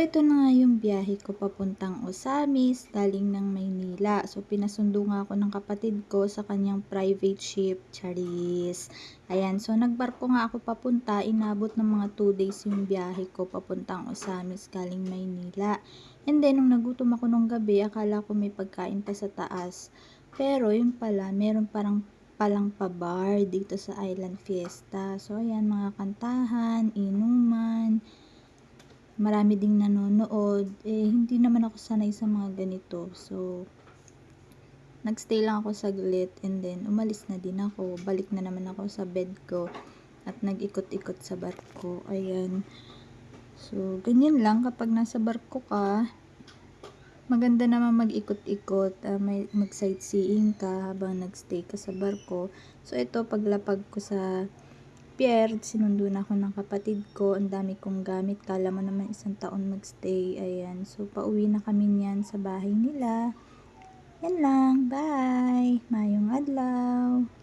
Ito na nga yung biyahe ko papuntang Osamis, galing ng Maynila. So, pinasundo nga ako ng kapatid ko sa kanyang private ship, Charis. Ayan, so nagbarko nga ako papunta, inabot ng mga 2 days yung biyahe ko papuntang Osamis, galing Maynila. And then, nung nagutom ako nung gabi, akala ko may pagkain pa sa taas. Pero, yung pala, meron palang pa-bar dito sa Island Fiesta. So, ayan, mga kantahan, inuman, marami ding nanonood. Hindi naman ako sanay sa mga ganito. So, nagstay lang ako saglit and then umalis na din ako. Balik na naman ako sa bed ko at nag-ikot-ikot sa barko. Ayan. So, ganyan lang kapag nasa barko ka. Maganda naman mag-ikot-ikot, mag-sightseeing ka habang nagstay ka sa barko. So, ito paglapag ko sa pier, sinundo na ako ng kapatid ko. Ang dami kong gamit. Kala mo naman 1 taon magstay. Ayan. So, pauwi na kami niyan sa bahay nila. Yan lang. Bye! Mayong adlaw!